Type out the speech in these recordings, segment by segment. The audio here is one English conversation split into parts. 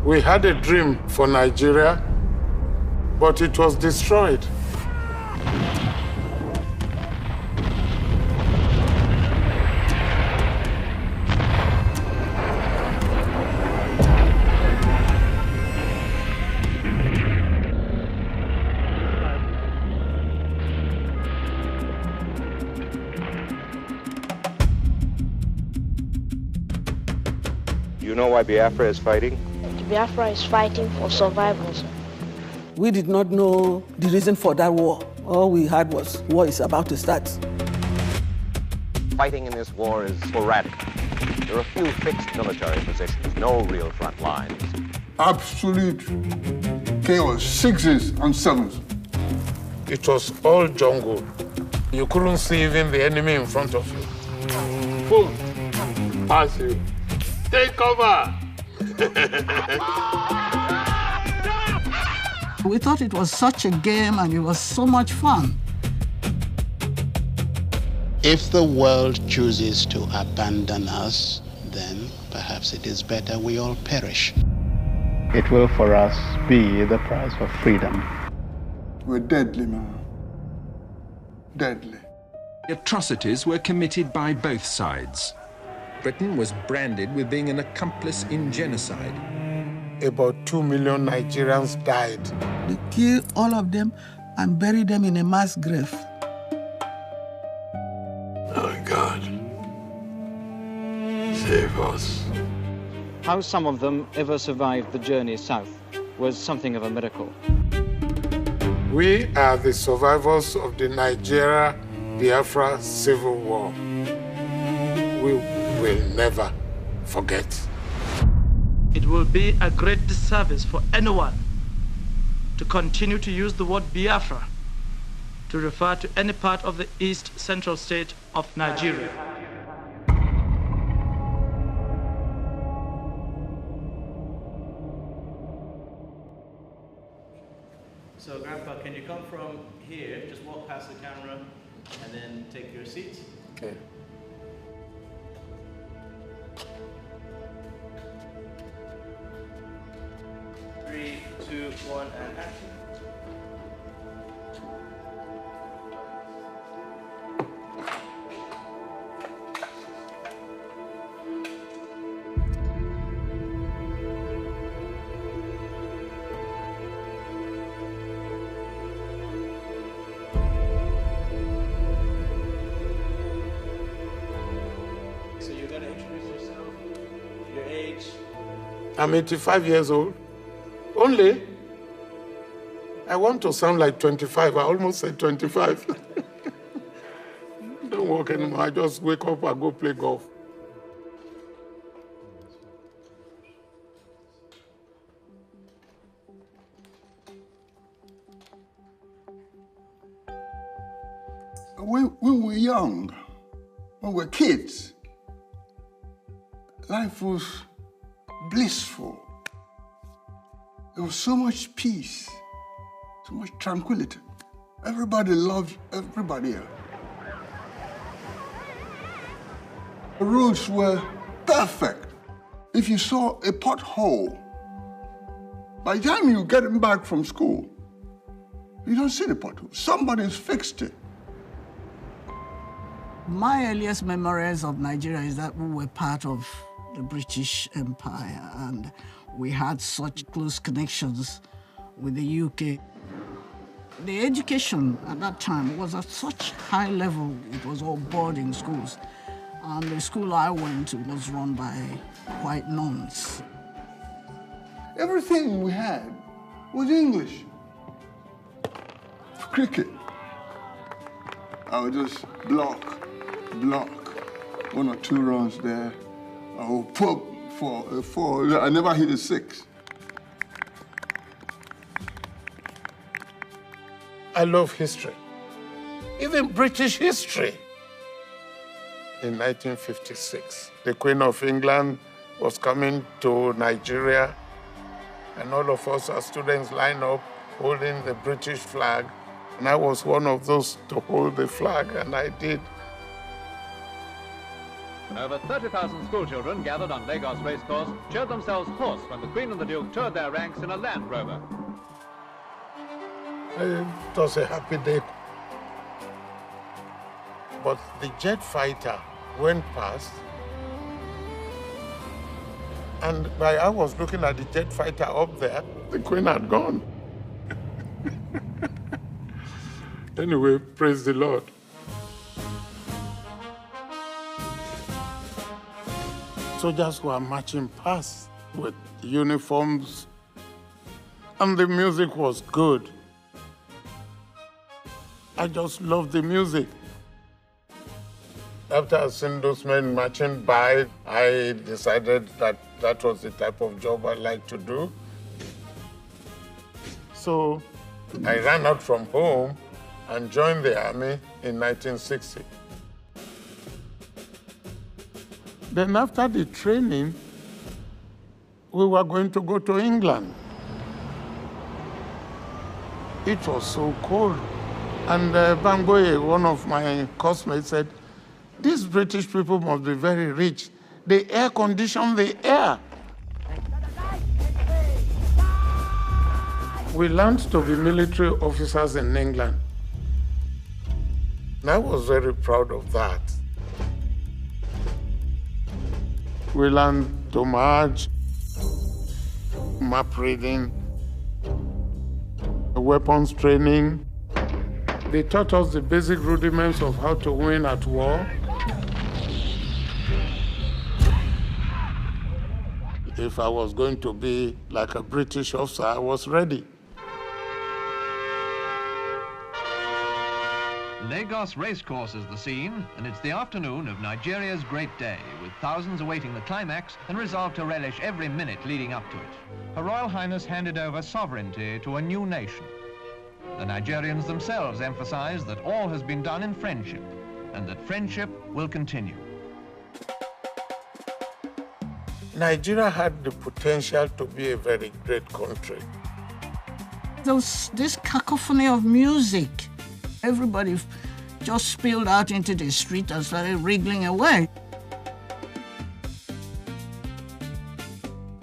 We had a dream for Nigeria, but it was destroyed. You know why Biafra is fighting? Biafra is fighting for survivors. We did not know the reason for that war. All we had was war is about to start. Fighting in this war is sporadic. There are a few fixed military positions, no real front lines. Absolute chaos, 6s and 7s. It was all jungle. You couldn't see even the enemy in front of you. Boom, pass you. Take cover! We thought it was such a game and it was so much fun. If the world chooses to abandon us, then perhaps it is better we all perish. It will for us be the price for freedom. We're deadly, man. Deadly. Atrocities were committed by both sides. Britain was branded with being an accomplice in genocide. About 2 million Nigerians died. They killed all of them and buried them in a mass grave. Oh, God. Save us. How some of them ever survived the journey south was something of a miracle. We are the survivors of the Nigeria-Biafra Civil War. We will never forget. It will be a great disservice for anyone to continue to use the word Biafra to refer to any part of the East Central state of Nigeria. So, Grandpa, can you come from here, just walk past the camera, and then take your seat? Okay. Three, 2, 1, and action. So you're going to introduce yourself, your age. I'm 85 years old. Only, I want to sound like 25. I almost said 25. Don't work anymore. I just wake up and go play golf. When we were young, when we were kids, life was blissful. There was so much peace, so much tranquility. Everybody loved everybody else. The roads were perfect. If you saw a pothole, by the time you get back from school, you don't see the pothole. Somebody's fixed it. My earliest memories of Nigeria is that we were part of the British Empire and we had such close connections with the UK. The education at that time was at such high level. It was all boarding schools. And the school I went to was run by white nuns. Everything we had was English. Cricket, I would just block, 1 or 2 runs there. I would put for a 4. I never hit a 6. I love history, even British history. In 1956, the Queen of England was coming to Nigeria, and all of us as students lined up holding the British flag, and I was one of those to hold the flag, and I did. Over 30,000 schoolchildren gathered on Lagos Racecourse showed themselves hoarse when the Queen and the Duke toured their ranks in a Land Rover. It was a happy day. But the jet fighter went past, and while I was looking at the jet fighter up there, the Queen had gone. Anyway, praise the Lord. Soldiers were marching past with uniforms, and the music was good. I just loved the music. After seeing those men marching by, I decided that that was the type of job I like to do. So I ran out from home and joined the army in 1960. Then after the training, we were going to go to England. It was so cold. And Bangboye, one of my classmates, said, these British people must be very rich. They air condition the air. We learned to be military officers in England. And I was very proud of that. We learned to march, map reading, weapons training. They taught us the basic rudiments of how to win at war. If I was going to be like a British officer, I was ready. Lagos Racecourse is the scene, and it's the afternoon of Nigeria's great day, with thousands awaiting the climax and resolved to relish every minute leading up to it. Her Royal Highness handed over sovereignty to a new nation. The Nigerians themselves emphasize that all has been done in friendship, and that friendship will continue. Nigeria had the potential to be a very great country. This cacophony of music, everybody just spilled out into the street and started wriggling away.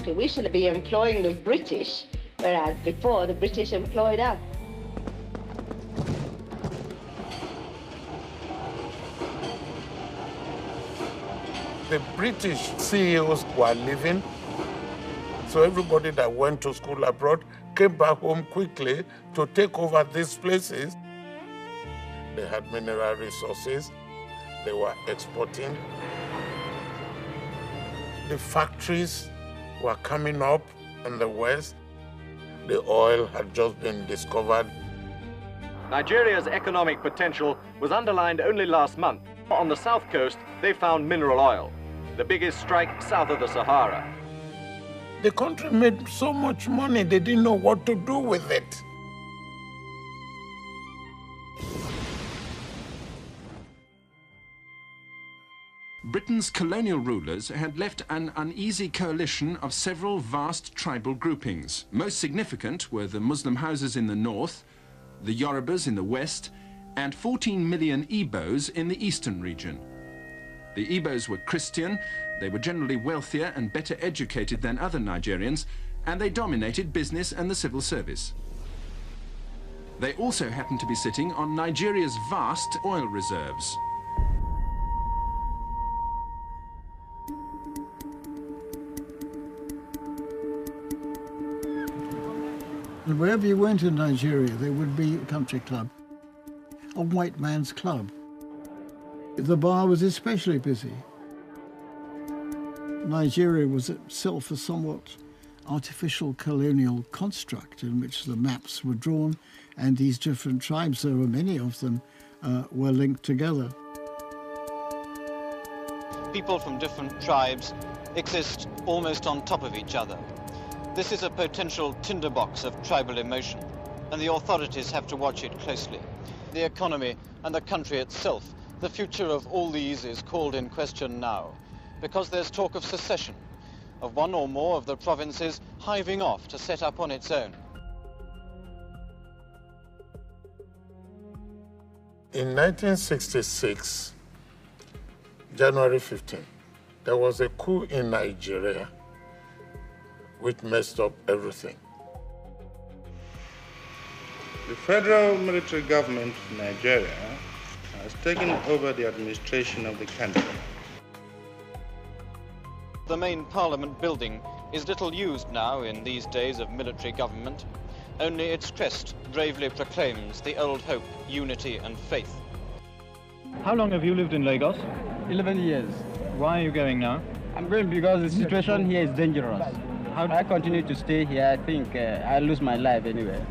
We should be employing the British, whereas before the British employed us. The British CEOs were leaving, so everybody that went to school abroad came back home quickly to take over these places. They had mineral resources, they were exporting. The factories were coming up in the West. The oil had just been discovered. Nigeria's economic potential was underlined only last month. On the south coast, they found mineral oil, the biggest strike south of the Sahara. The country made so much money, they didn't know what to do with it. Britain's colonial rulers had left an uneasy coalition of several vast tribal groupings. Most significant were the Muslim houses in the north, the Yorubas in the west, and 14 million Igbos in the eastern region. The Igbos were Christian, they were generally wealthier and better educated than other Nigerians, and they dominated business and the civil service. They also happened to be sitting on Nigeria's vast oil reserves. And wherever you went in Nigeria, there would be a country club, a white man's club. The bar was especially busy. Nigeria was itself a somewhat artificial colonial construct in which the maps were drawn and these different tribes, there were many of them, were linked together. People from different tribes exist almost on top of each other. This is a potential tinderbox of tribal emotion, and the authorities have to watch it closely. The economy and the country itself, the future of all these is called in question now, because there's talk of secession, of one or more of the provinces hiving off to set up on its own. In 1966, January 15, There was a coup in Nigeria which messed up everything. The federal military government of Nigeria has taken over the administration of the country. The main parliament building is little used now in these days of military government. Only its crest bravely proclaims the old hope, unity and faith. How long have you lived in Lagos? 11 years. Why are you going now? I'm going because the situation here is dangerous. How I continue to stay here, I think I'll lose my life anyway.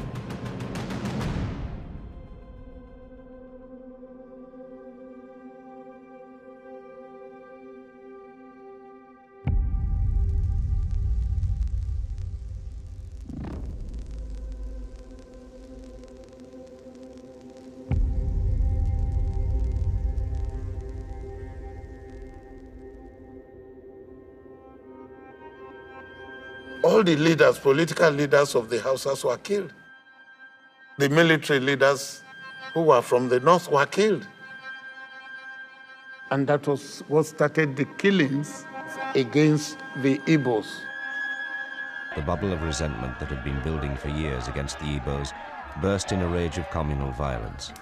All the leaders, political leaders of the Hausas were killed. The military leaders who were from the north were killed. And that was what started the killings against the Igbos. The bubble of resentment that had been building for years against the Igbos burst in a rage of communal violence.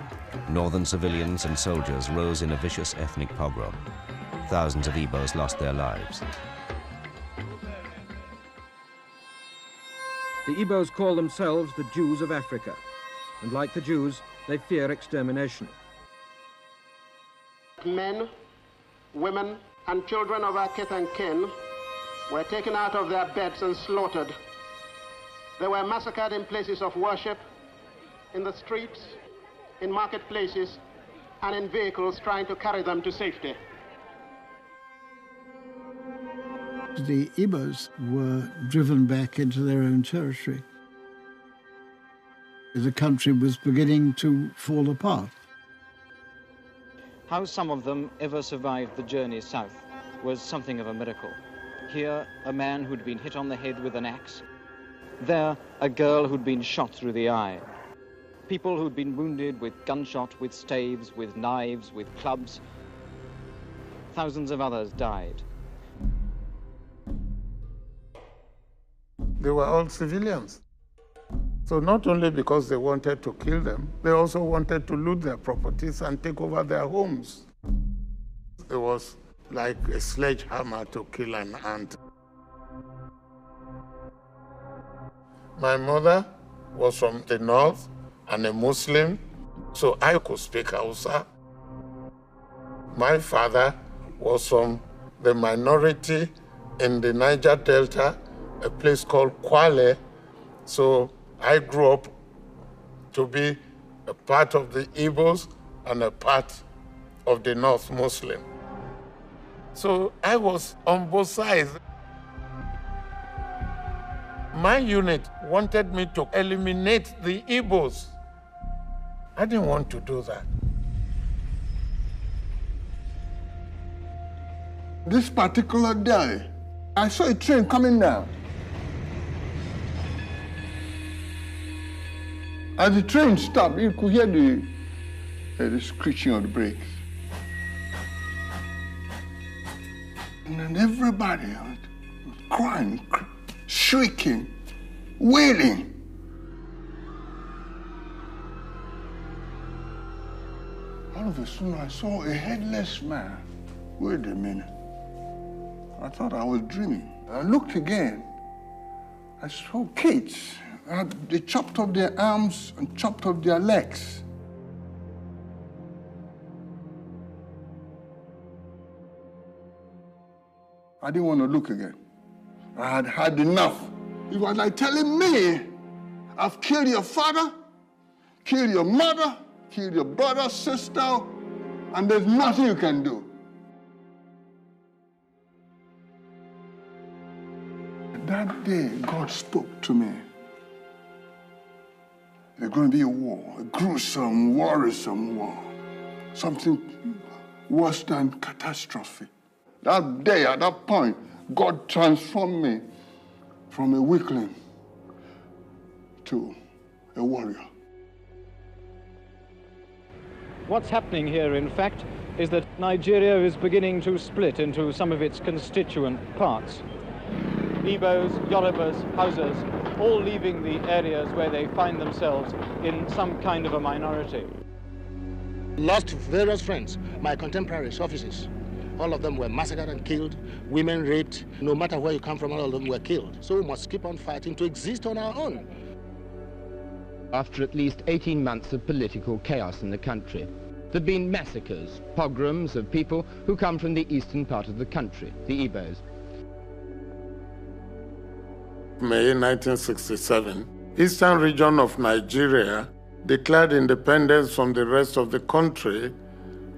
Northern civilians and soldiers rose in a vicious ethnic pogrom. Thousands of Igbos lost their lives. The Igbos call themselves the Jews of Africa, and like the Jews, they fear extermination. Men, women, and children of our kith and kin were taken out of their beds and slaughtered. They were massacred in places of worship, in the streets, in marketplaces, and in vehicles trying to carry them to safety. The Igbos were driven back into their own territory. The country was beginning to fall apart. How some of them ever survived the journey south was something of a miracle. Here, a man who'd been hit on the head with an axe. There, a girl who'd been shot through the eye. People who'd been wounded with gunshot, with staves, with knives, with clubs. Thousands of others died. They were all civilians. So not only because they wanted to kill them, they also wanted to loot their properties and take over their homes. It was like a sledgehammer to kill an ant. My mother was from the north and a Muslim, so I could speak Hausa. My father was from the minority in the Niger Delta, a place called Kwale, so I grew up to be a part of the Igbos and a part of the North Muslim. So I was on both sides. My unit wanted me to eliminate the Igbos. I didn't want to do that. This particular day, I saw a train coming down. As the train stopped, you could hear the screeching of the brakes. And then everybody was crying, shrieking, wailing. All of a sudden, I saw a headless man. Wait a minute. I thought I was dreaming. I looked again. I saw kids. They chopped off their arms and chopped off their legs. I didn't want to look again. I had had enough. It was like telling me, I've killed your father, killed your mother, killed your brother, sister, and there's nothing you can do. That day, God spoke to me. There's going to be a war, a gruesome, worrisome war. Something worse than catastrophe. That day, at that point, God transformed me from a weakling to a warrior. What's happening here, in fact, is that Nigeria is beginning to split into some of its constituent parts. Igbos, Yorubas, Hausas, all leaving the areas where they find themselves in some kind of a minority. Lost various friends, my contemporaries, officers. All of them were massacred and killed, women raped. No matter where you come from, all of them were killed. So we must keep on fighting to exist on our own. After at least 18 months of political chaos in the country, there have been massacres, pogroms of people who come from the eastern part of the country, the Igbos. May 1967, eastern region of Nigeria declared independence from the rest of the country,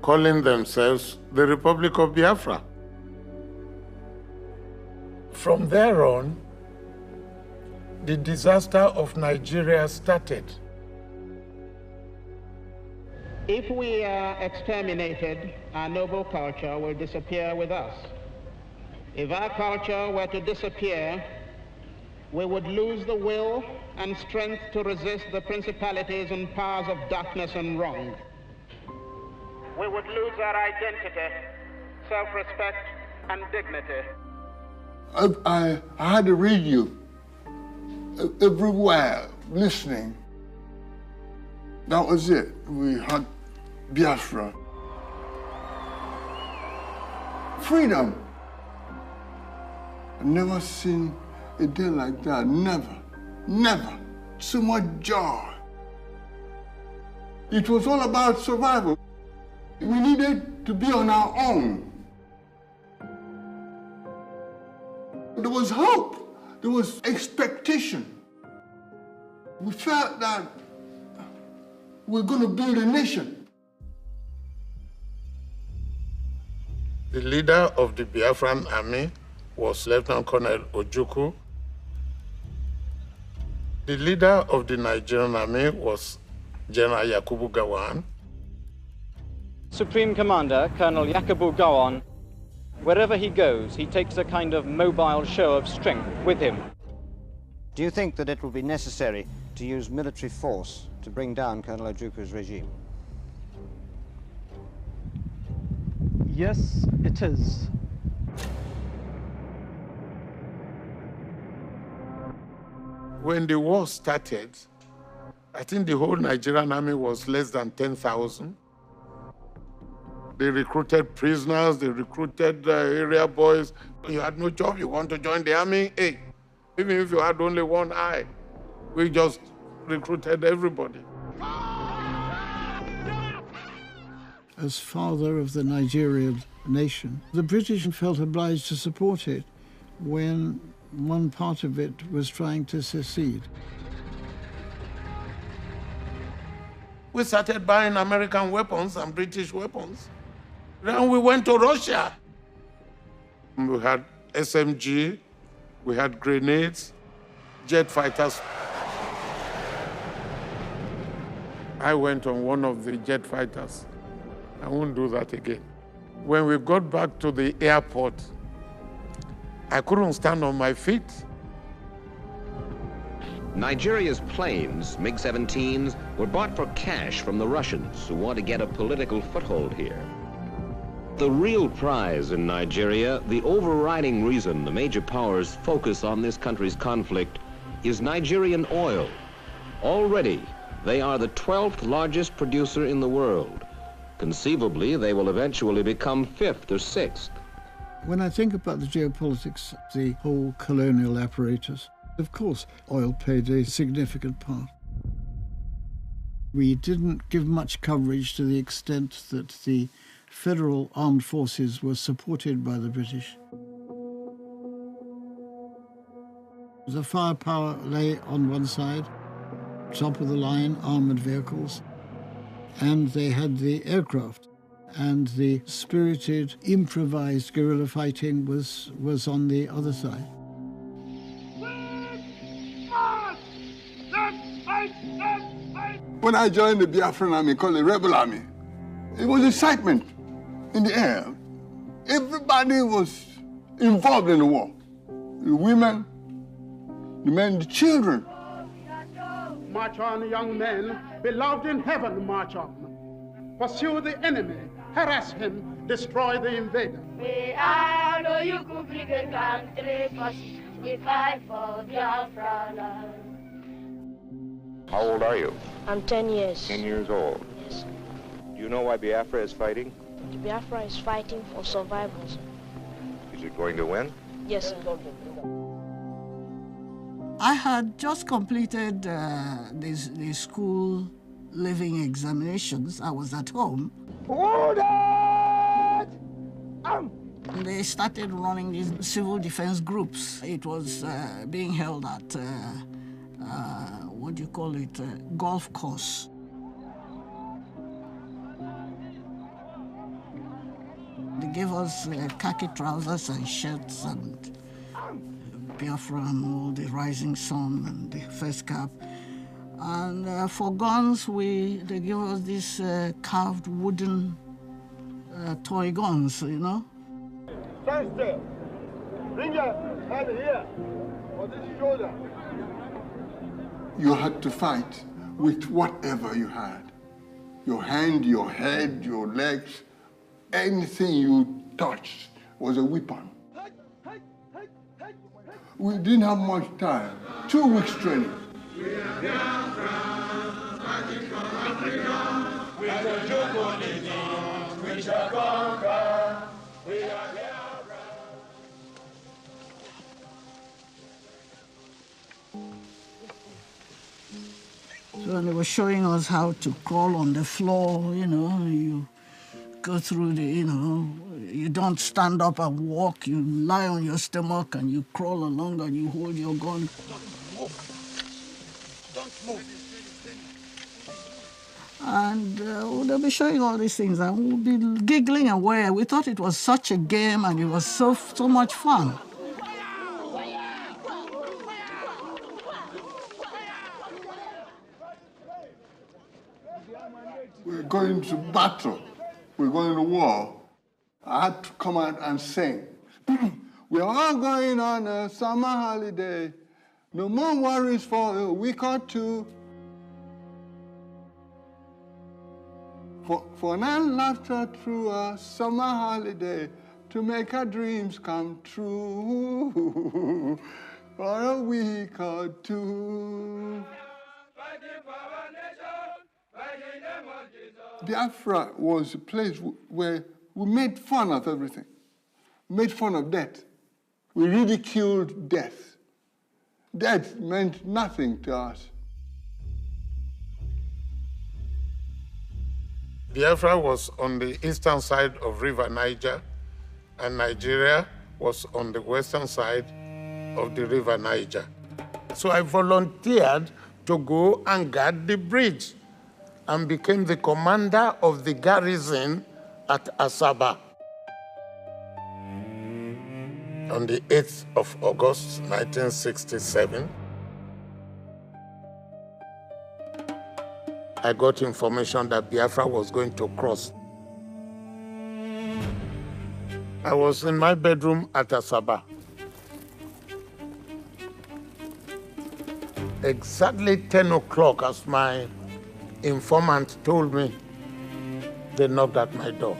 calling themselves the Republic of Biafra. From there on, the disaster of Nigeria started. If we are exterminated, our noble culture will disappear with us. If our culture were to disappear, we would lose the will and strength to resist the principalities and powers of darkness and wrong. We would lose our identity, self-respect, and dignity. I had a radio everywhere listening. That was it. We had Biafra. Freedom. I've never seen a day like that. Never. Never. So much joy. It was all about survival. We needed to be on our own. There was hope. There was expectation. We felt that we're going to build a nation. The leader of the Biafran army was Lieutenant Colonel Ojukwu. The leader of the Nigerian army was General Yakubu Gowon. Supreme Commander Colonel Yakubu Gowon, wherever he goes, he takes a kind of mobile show of strength with him. Do you think that it will be necessary to use military force to bring down Colonel Ojukwu's regime? Yes, it is. When the war started, I think the whole Nigerian army was less than 10,000. They recruited prisoners, they recruited area boys. You had no job, you want to join the army? Hey, even if you had only one eye, we just recruited everybody. As father of the Nigerian nation, the British felt obliged to support it when one part of it was trying to secede. We started buying American weapons and British weapons. Then we went to Russia. We had SMG, we had grenades, jet fighters. I went on one of the jet fighters. I won't do that again. When we got back to the airport, I couldn't stand on my feet. Nigeria's planes, MiG-17s, were bought for cash from the Russians who want to get a political foothold here. The real prize in Nigeria, the overriding reason the major powers focus on this country's conflict, is Nigerian oil. Already, they are the 12th largest producer in the world. Conceivably, they will eventually become 5th or 6th. When I think about the geopolitics, the whole colonial apparatus, of course, oil played a significant part. We didn't give much coverage to the extent that the federal armed forces were supported by the British. The firepower lay on one side, top of the line armored vehicles, and they had the aircraft. And the spirited, improvised guerrilla fighting was on the other side. When I joined the Biafran army, called the Rebel Army, it was excitement in the air. Everybody was involved in the war. The women, the men, the children. March on, young men, beloved in heaven, march on. pursue the enemy, harass him, destroy the invader. We are no Yuku Brigade country forces. We fight for Biafra land. How old are you? I'm 10 years. 10 years old. Yes. Do you know why Biafra is fighting? The Biafra is fighting for survival. Is it going to win? Yes, sir. I had just completed the school living examinations. I was at home. They started running these civil defense groups. It was being held at, what do you call it, golf course. They gave us khaki trousers and shirts and Biafra and all, the rising sun and the first cap. And for guns, they give us these carved wooden toy guns, you know. Stand still. Bring your hand here, on this shoulder. You had to fight with whatever you had. Your hand, your head, your legs, anything you touched was a weapon. We didn't have much time. 2 weeks training. We are Biafra, fighting for Africa. We will joke on it, we shall conquer. We are Biafra. So they were showing us how to crawl on the floor, you know, you go through the, you know, you don't stand up and walk, you lie on your stomach and you crawl along and you hold your gun. Don't move. And they'll be showing all these things and we'll be giggling away. We thought it was such a game and it was so much fun. We're going to battle. We're going to war. I had to come out and sing. We're all going on a summer holiday. No more worries for a week or two. For fun and laughter through a summer holiday to make our dreams come true for a week or two. Biafra was a place where we made fun of everything. We made fun of death. We ridiculed death. Death meant nothing to us. Biafra was on the eastern side of River Niger, and Nigeria was on the western side of the River Niger. So I volunteered to go and guard the bridge and became the commander of the garrison at Asaba. On the 8th of August, 1967, I got information that Biafra was going to cross. I was in my bedroom at Asaba. Exactly 10 o'clock, as my informant told me, they knocked at my door.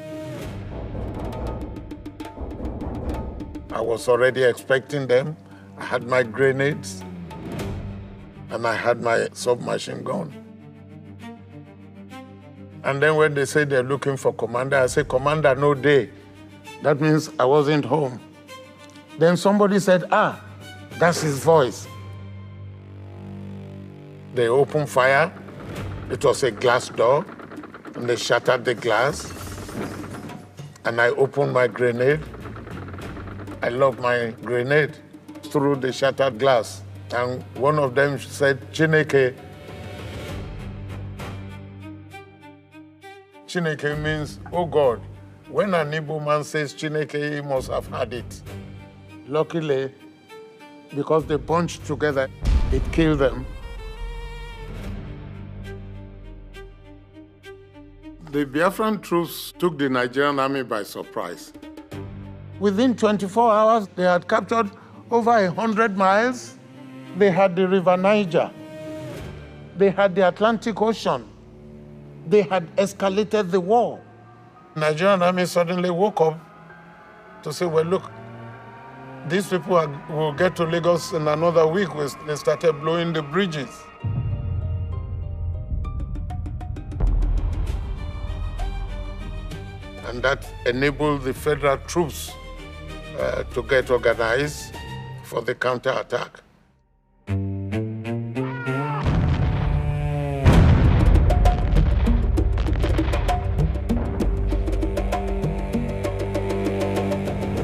I was already expecting them. I had my grenades and I had my submachine gun. And then when they said they're looking for commander, I said, Commander, no day. That means I wasn't home. Then somebody said, ah, that's his voice. They opened fire. It was a glass door, and they shattered the glass. And I opened my grenade. I lobbed my grenade through the shattered glass. And one of them said, Chineke. Chineke means, oh God. When an Igbo man says Chineke, he must have had it. Luckily, because they bunched together, it killed them. The Biafran troops took the Nigerian army by surprise. Within 24 hours, they had captured over 100 miles. They had the River Niger. They had the Atlantic Ocean. they had escalated the war. Nigerian army suddenly woke up to say, well, look, these people will get to Lagos in another week. They started blowing the bridges. And that enabled the federal troops to get organized for the counterattack.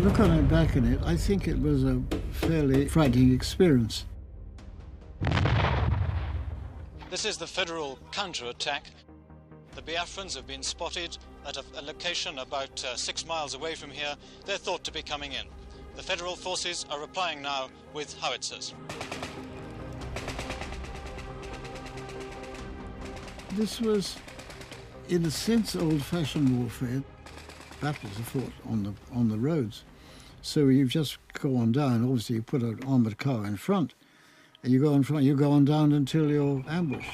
Looking back on it, I think it was a fairly frightening experience. This is the federal counterattack. The Biafrans have been spotted at a location about 6 miles away from here. They're thought to be coming in. The federal forces are replying now with howitzers. This was, in a sense, old-fashioned warfare. Battles are fought on the roads. So you just go on down. Obviously, you put an armoured car in front, and you go in front, you go on down until you're ambushed.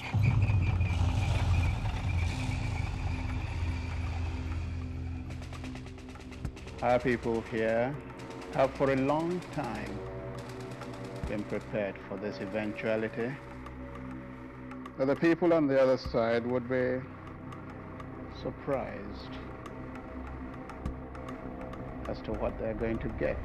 Our people here have for a long time been prepared for this eventuality. But the people on the other side would be surprised as to what they're going to get.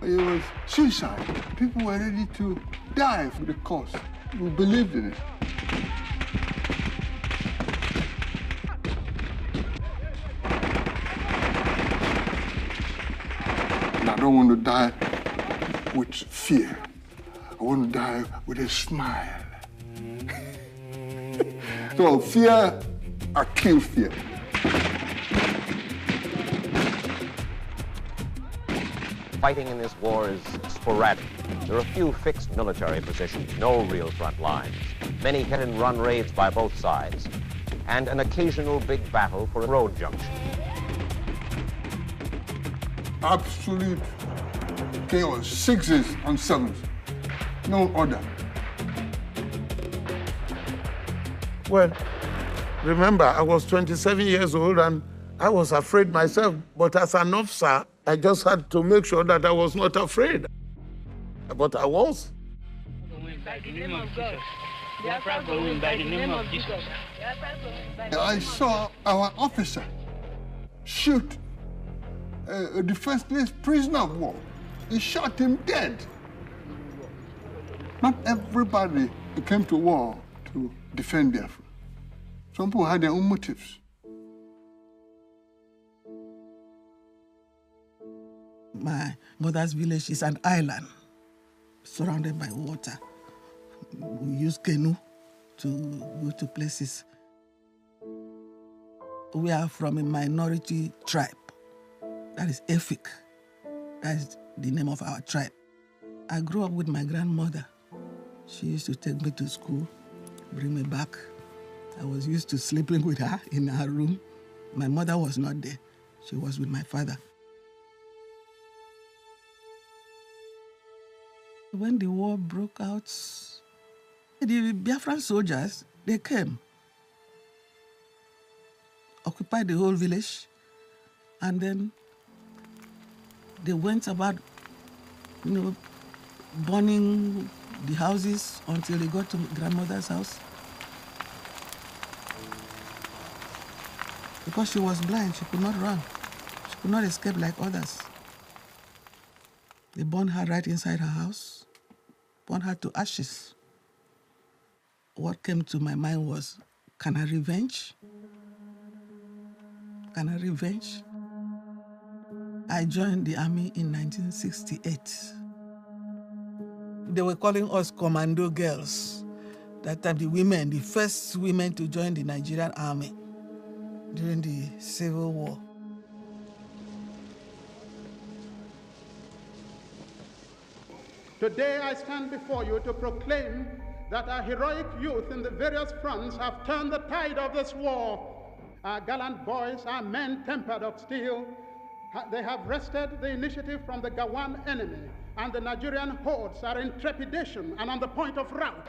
It was suicide. People were ready to die for the cause. We believed in it. And I don't want to die with fear. I want to die with a smile. So fear, I kill fear. Fighting in this war is sporadic. There are few fixed military positions, no real front lines. Many hit-and-run raids by both sides, and an occasional big battle for a road junction. Absolute chaos, 6s and 7s, no order. Well, remember, I was 27 years old and I was afraid myself, but as an officer, I just had to make sure that I was not afraid. But I was. By the name of God. Biafra going by the name of Jesus. I saw our officer shoot a defenseless prisoner of war. He shot him dead. Not everybody came to war to defend Biafra. Some people had their own motives. My mother's village is an island surrounded by water. We use canoe to go to places. We are from a minority tribe. That is Efik. That is the name of our tribe. I grew up with my grandmother. She used to take me to school, bring me back. I was used to sleeping with her in her room. My mother was not there. She was with my father. When the war broke out, the Biafran soldiers, they came, occupied the whole village, and then they went about, burning the houses until they got to grandmother's house. Because she was blind, she could not run. She could not escape like others. They burned her right inside her house, burned her to ashes. What came to my mind was, can I revenge? Can I revenge? I joined the army in 1968. They were calling us commando girls. That time, the women, the first women to join the Nigerian army during the Civil War. Today I stand before you to proclaim that our heroic youth in the various fronts have turned the tide of this war Our gallant boys are men tempered of steel. They have wrested the initiative from the Gawan enemy, and the Nigerian hordes are in trepidation and on the point of rout.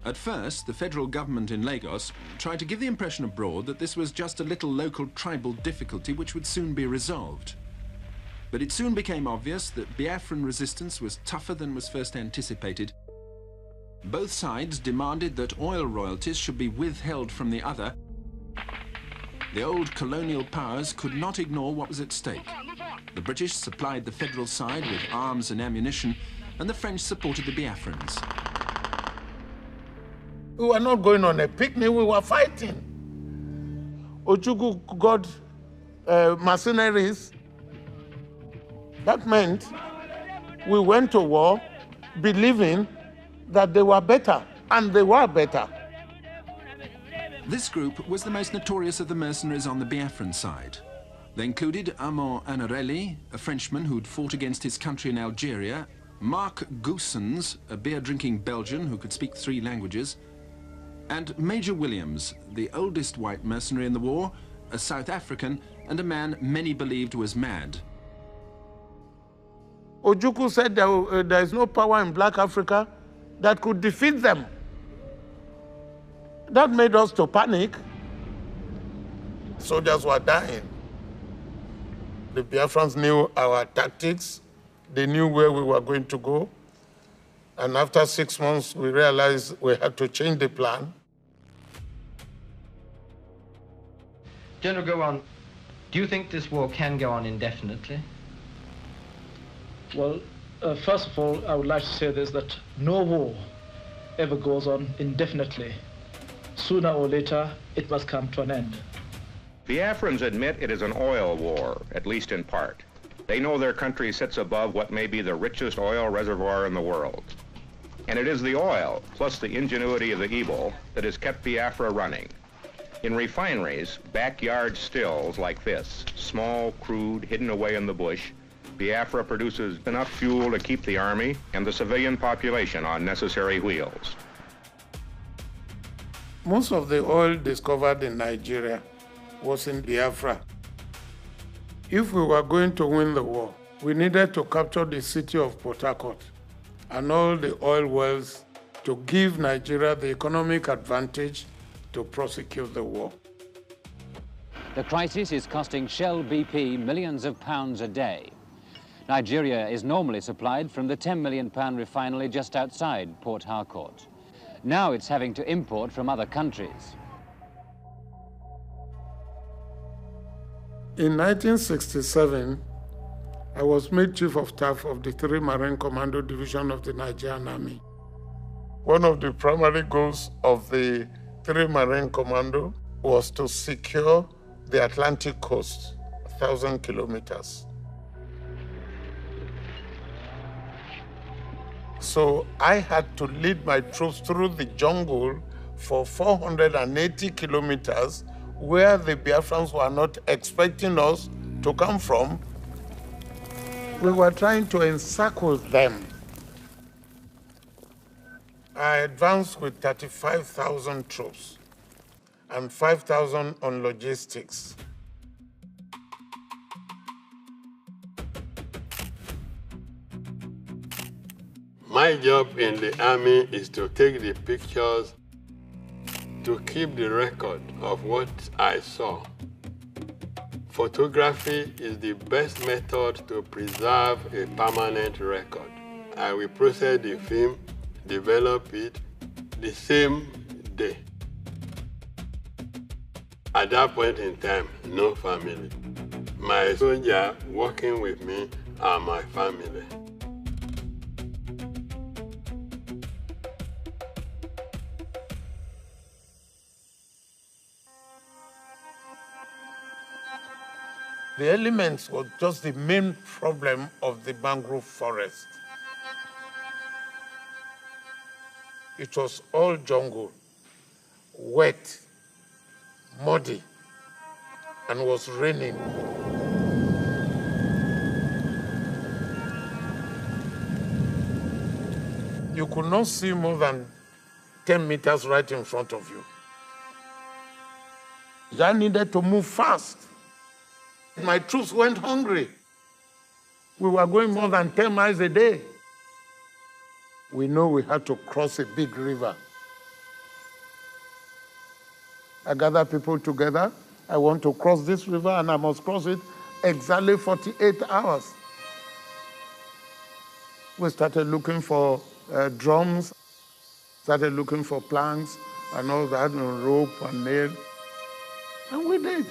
At first, the federal government in Lagos tried to give the impression abroad that this was just a little local tribal difficulty which would soon be resolved. But it soon became obvious that Biafran resistance was tougher than was first anticipated. Both sides demanded that oil royalties should be withheld from the other. The old colonial powers could not ignore what was at stake. The British supplied the federal side with arms and ammunition, and the French supported the Biafrans. We were not going on a picnic, we were fighting. Ojukwu got mercenaries. That meant we went to war believing that they were better, and they were better. This group was the most notorious of the mercenaries on the Biafran side. They included Armand Anarelli, a Frenchman who'd fought against his country in Algeria, Mark Goossens, a beer-drinking Belgian who could speak 3 languages, and Major Williams, the oldest white mercenary in the war, a South African, and a man many believed was mad. Ojukwu said there is no power in Black Africa that could defeat them. That made us to panic. Soldiers were dying. The Biafrans knew our tactics. They knew where we were going to go. And after 6 months, we realized we had to change the plan. General Gowon, do you think this war can go on indefinitely? Well, first of all, I would like to say this, that no war ever goes on indefinitely. Sooner or later, it must come to an end. Biafrans admit it is an oil war, at least in part. They know their country sits above what may be the richest oil reservoir in the world. And it is the oil, plus the ingenuity of the Igbo, that has kept Biafra running. In refineries, backyard stills like this, small, crude, hidden away in the bush, Biafra produces enough fuel to keep the army and the civilian population on necessary wheels. Most of the oil discovered in Nigeria was in Biafra. If we were going to win the war, we needed to capture the city of Port Harcourt and all the oil wells to give Nigeria the economic advantage to prosecute the war. The crisis is costing Shell BP millions of pounds a day. Nigeria is normally supplied from the £10 million refinery just outside Port Harcourt. Now it's having to import from other countries. In 1967, I was made Chief of Staff of the 3 Marine Commando Division of the Nigerian Army. One of the primary goals of the 3 Marine Commando was to secure the Atlantic coast, 1,000 kilometers. So I had to lead my troops through the jungle for 480 kilometers where the Biafrans were not expecting us to come from. We were trying to encircle them. I advanced with 35,000 troops and 5,000 on logistics. My job in the army is to take the pictures, to keep the record of what I saw. Photography is the best method to preserve a permanent record. I will process the film, develop it the same day. At that point in time, no family. My soldiers working with me are my family. The elements were just the main problem of the mangrove forest. It was all jungle, wet, muddy, and was raining. You could not see more than 10 meters right in front of you. I needed to move fast. My troops went hungry. We were going more than 10 miles a day. We know we had to cross a big river. I gathered people together. I want to cross this river, and I must cross it exactly 48 hours. We started looking for drums, started looking for planks and all that, and rope and nail. And we did.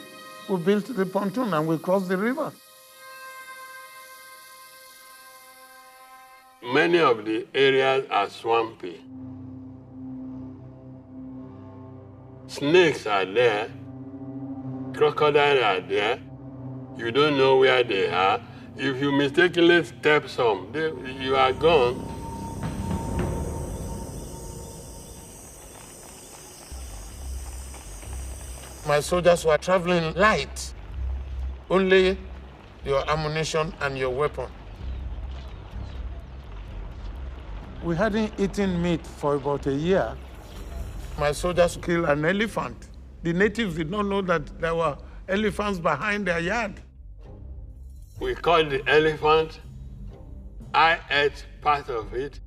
We built the pontoon and we crossed the river. Many of the areas are swampy. Snakes are there, crocodiles are there. You don't know where they are. If you mistakenly step some, you are gone. My soldiers were traveling light, only your ammunition and your weapon. We hadn't eaten meat for about a year. My soldiers killed an elephant. The natives did not know that there were elephants behind their yard. We caught the elephant. I ate part of it.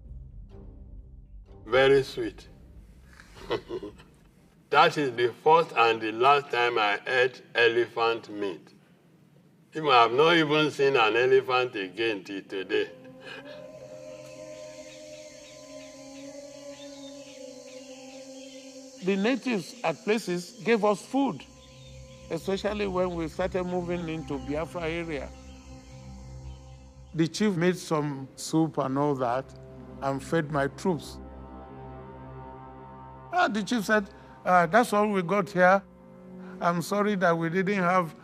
Very sweet. That is the first and the last time I ate elephant meat. I have not even seen an elephant again till today. The natives at places gave us food, especially when we started moving into Biafra area. The chief made some soup and all that and fed my troops. The chief said, that's all we got here. I'm sorry that we didn't have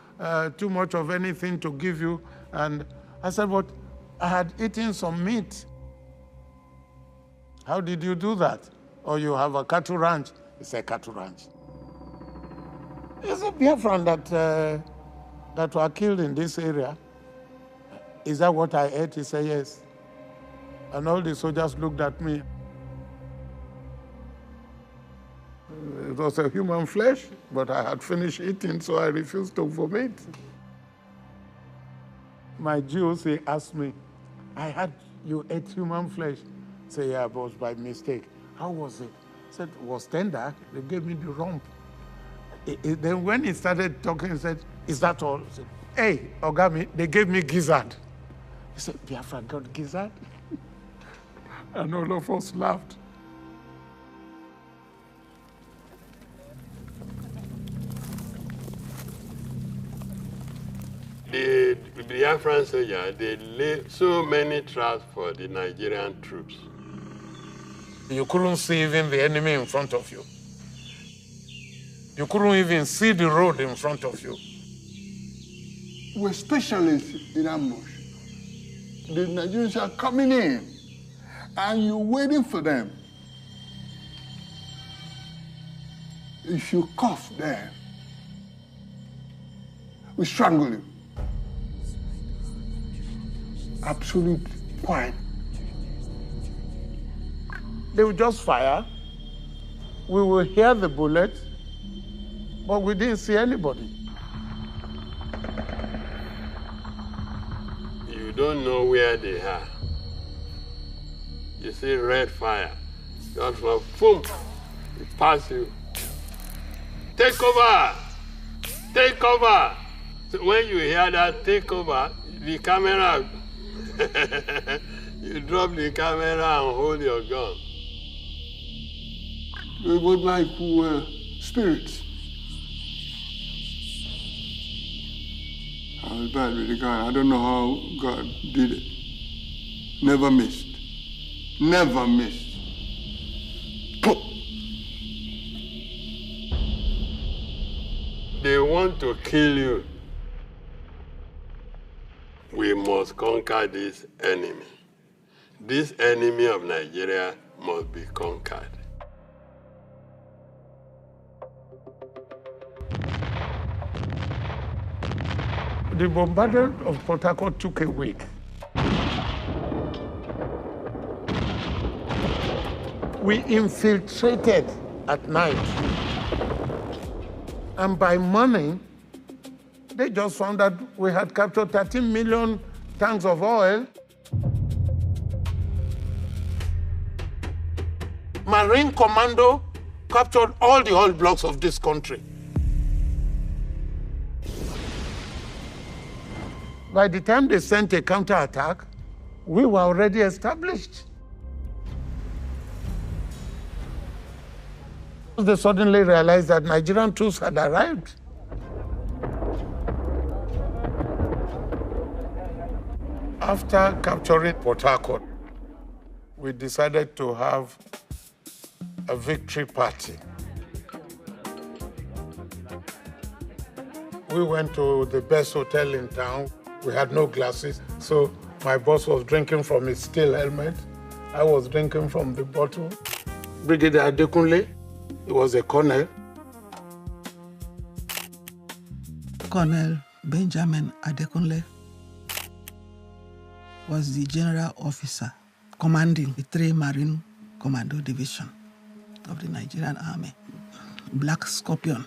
too much of anything to give you. And I said, but I had eaten some meat. How did you do that? Or you have a cattle ranch? He said, cattle ranch. It's a Biafran that were killed in this area. Is that what I ate? He said, yes. And all the soldiers looked at me. It was a human flesh, but I had finished eating, so I refused to vomit. My Jews, he asked me, I had you ate human flesh. I said, yeah, but it was by mistake. How was it? I said, it was tender. They gave me the rump. Then when he started talking, he said, is that all? I said, hey, Ogami, they gave me gizzard. He said, Biafra got gizzard? And all of us laughed. The Biafran soldiers, they laid so many traps for the Nigerian troops. You couldn't see even the enemy in front of you. You couldn't even see the road in front of you. We're specialists in ambush. The Nigerians are coming in, and you're waiting for them. If you cough there, we strangle you. Absolute quiet. They would just fire. We will hear the bullet, but we didn't see anybody. You don't know where they are. You see red fire. Just from boom, it pass you. Take over! Take over! So when you hear that take over, the camera, you drop the camera and hold your gun. We would like spirits. I was bad with the gun. I don't know how God did it. Never missed. Never missed. They want to kill you. We must conquer this enemy. This enemy of Nigeria must be conquered. The bombardment of Port Harcourt took a week. We infiltrated at night. And by morning, they just found that we had captured 13 million tanks of oil. Marine Commando captured all the oil blocks of this country. By the time they sent a counterattack, we were already established. They suddenly realized that Nigerian troops had arrived. After capturing Port Harcourt, we decided to have a victory party. We went to the best hotel in town. We had no glasses, so my boss was drinking from his steel helmet. I was drinking from the bottle. Brigadier Adekunle, he was a colonel. Colonel Benjamin Adekunle was the general officer commanding the 3 Marine Commando Division of the Nigerian Army, Black Scorpion.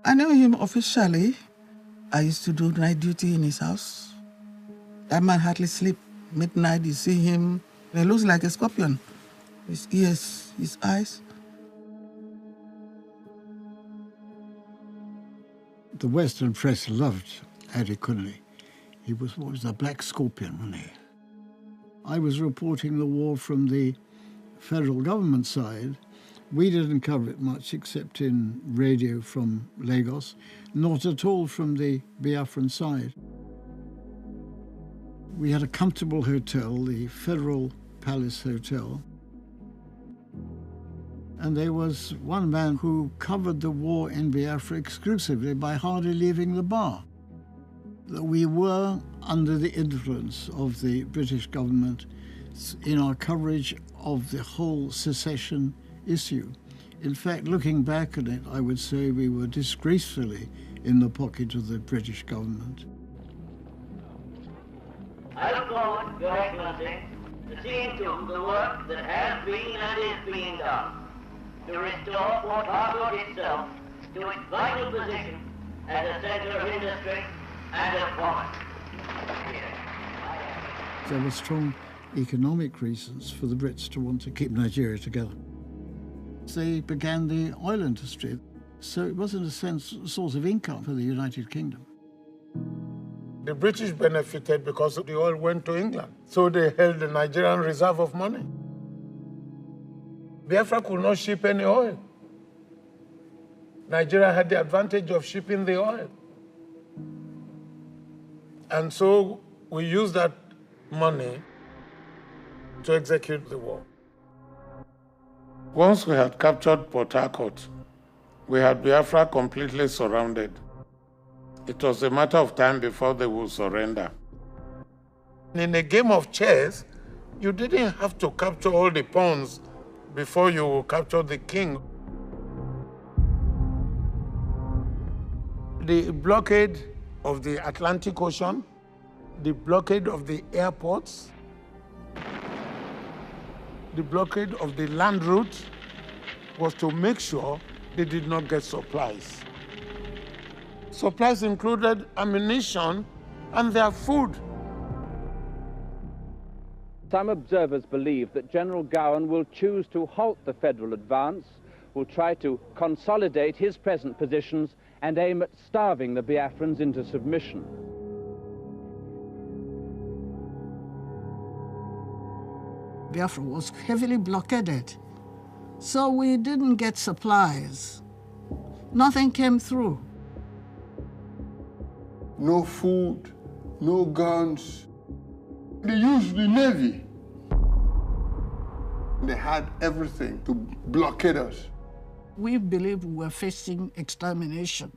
I knew him officially. I used to do night duty in his house. That man hardly sleep. Midnight, you see him, he looks like a scorpion. His ears, his eyes. The Western press loved Adekunle. He was what was the Black Scorpion, wasn't he? I was reporting the war from the federal government side. We didn't cover it much except in radio from Lagos, not at all from the Biafran side. We had a comfortable hotel, the Federal Palace Hotel, and there was one man who covered the war in Biafra exclusively by hardly leaving the bar. We were under the influence of the British government in our coverage of the whole secession issue. In fact, looking back at it, I would say we were disgracefully in the pocket of the British government. I look forward, Your Excellency, to seeing to the work that has been and is being done to restore Port Harcourt itself to its vital position as a centre of industry and of commerce. There were strong economic reasons for the Brits to want to keep Nigeria together. They began the oil industry, so it was in a sense a source of income for the United Kingdom. The British benefited because the oil went to England, so they held the Nigerian reserve of money. Biafra could not ship any oil. Nigeria had the advantage of shipping the oil. And so we used that money to execute the war. Once we had captured Port Harcourt, we had Biafra completely surrounded. It was a matter of time before they would surrender. In a game of chess, you didn't have to capture all the pawns before you capture the king. The blockade of the Atlantic Ocean, the blockade of the airports, the blockade of the land route was to make sure they did not get supplies. Supplies included ammunition and their food. Some observers believe that General Gowan will choose to halt the federal advance, will try to consolidate his present positions and aim at starving the Biafrans into submission. Biafra was heavily blockaded, so we didn't get supplies. Nothing came through. No food, no guns. They used the Navy. They had everything to blockade us. We believed we were facing extermination.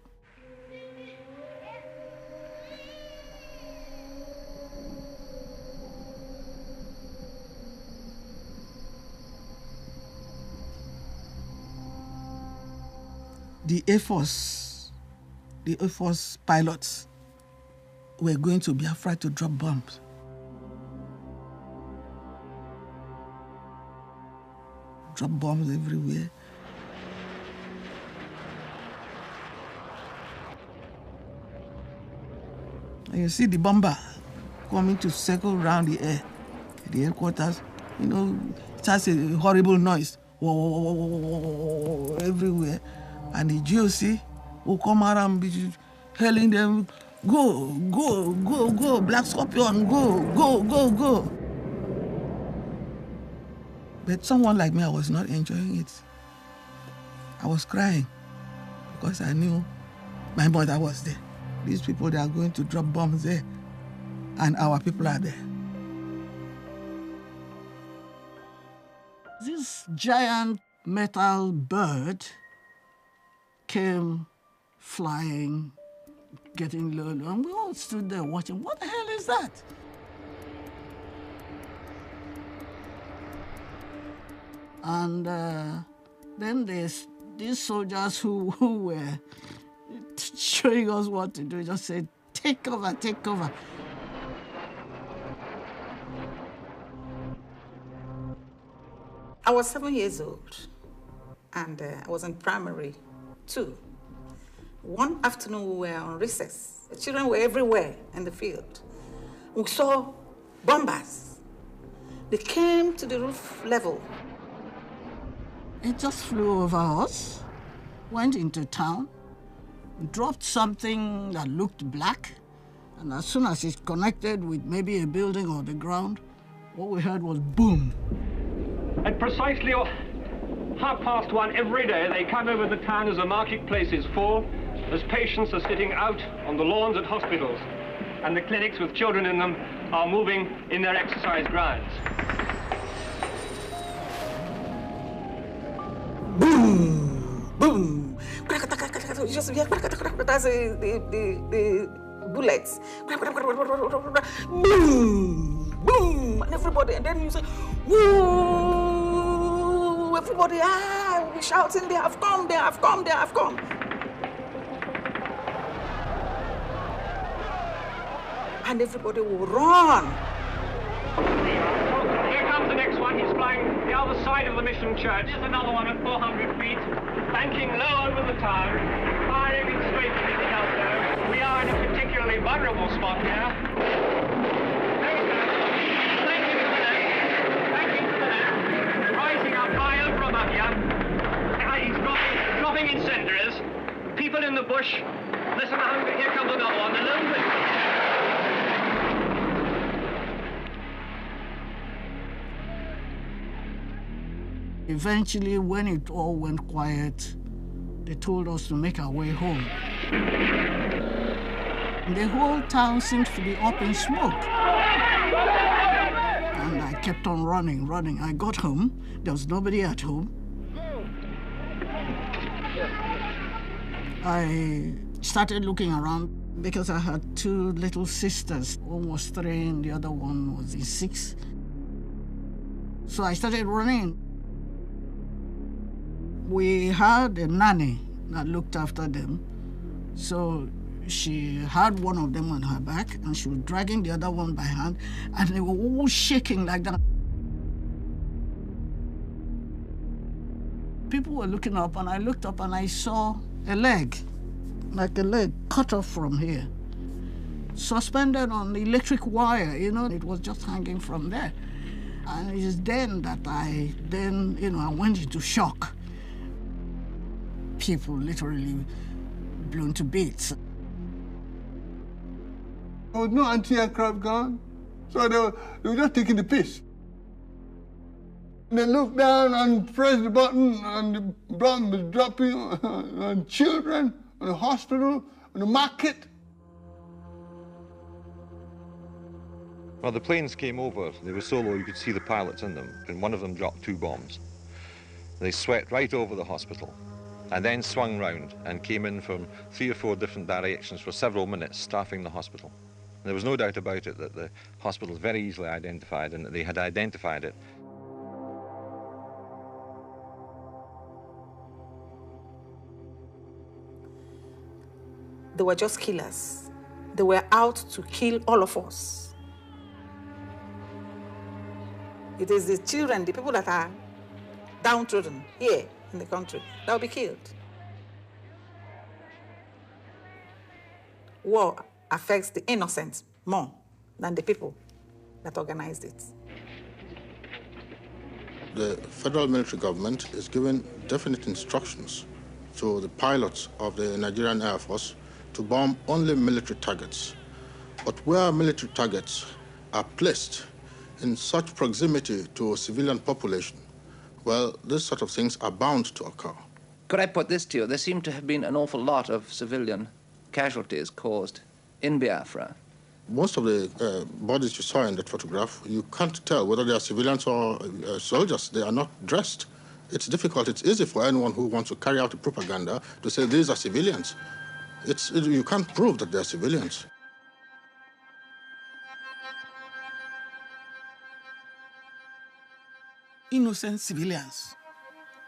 The Air Force pilots were going to Biafra to drop bombs. drop bombs everywhere. And you see the bomber coming to circle around the air, the headquarters. You know, it has a horrible noise. Whoa, whoa, whoa, whoa, whoa, whoa, everywhere. And the GOC will come around hailing them, go, go, go, go, Black Scorpion, go, go, go, go. But someone like me, I was not enjoying it. I was crying because I knew my mother was there. These people, they are going to drop bombs there, and our people are there. This giant metal bird came flying, getting low, and we all stood there watching. What the hell is that? And then there's these soldiers who were showing us what to do, just said, take cover, take cover. I was 7 years old, and I was in primary 2. One afternoon, we were on recess. The children were everywhere in the field. We saw bombers. They came to the roof level. It just flew over us, went into town, dropped something that looked black, and as soon as it connected with maybe a building or the ground, what we heard was boom. At precisely 1:30 every day, they come over the town as the marketplace is full, as patients are sitting out on the lawns at hospitals, and the clinics with children in them are moving in their exercise grounds. Boom, boom. You just hear that's the bullets. Boom, boom, and everybody, and then you say, woo! Everybody, we'll be shouting, they have come, they have come, they have come. And everybody will run. Here comes the next one. He's flying the other side of the mission church. There's another one at 400 feet, banking low over the town, firing it straight at the Delta. We are in a particularly vulnerable spot here. There we go. Thanking to the left. Thanking to the left. Rising up high over above here. He's dropping incendiaries. People in the bush. Listen, here comes another one. A little bit. Eventually, when it all went quiet, they told us to make our way home. The whole town seemed to be up in smoke. And I kept on running. I got home. There was nobody at home. I started looking around because I had 2 little sisters. One was 3 and the other one was 6. So I started running. We had a nanny that looked after them. So she had one of them on her back and she was dragging the other one by hand, and they were all shaking like that. People were looking up, and I looked up and I saw a leg, like a leg cut off from here, suspended on the electric wire, it was just hanging from there. And it's then that I went into shock. People literally blown to bits. There was no anti-aircraft gun, so they were just taking the piss. They looked down and pressed the button, and the bomb was dropping on children, on the hospital, on the market. Well, the planes came over. They were so low you could see the pilots in them, and one of them dropped 2 bombs. They swept right over the hospital, and then swung round and came in from 3 or 4 different directions for several minutes, staffing the hospital. There was no doubt about it that the hospital was very easily identified and that they had identified it. They were just killers. They were out to kill all of us. It is the children, the people that are downtrodden here in the country, they'll be killed. War affects the innocent more than the people that organized it. The federal military government is giving definite instructions to the pilots of the Nigerian Air Force to bomb only military targets. But where military targets are placed in such proximity to a civilian population, well, these sort of things are bound to occur. Could I put this to you? There seem to have been an awful lot of civilian casualties caused in Biafra. Most of the bodies you saw in that photograph, you can't tell whether they are civilians or soldiers. They are not dressed. It's difficult. It's easy for anyone who wants to carry out a propaganda to say these are civilians. You can't prove that they're civilians. Innocent civilians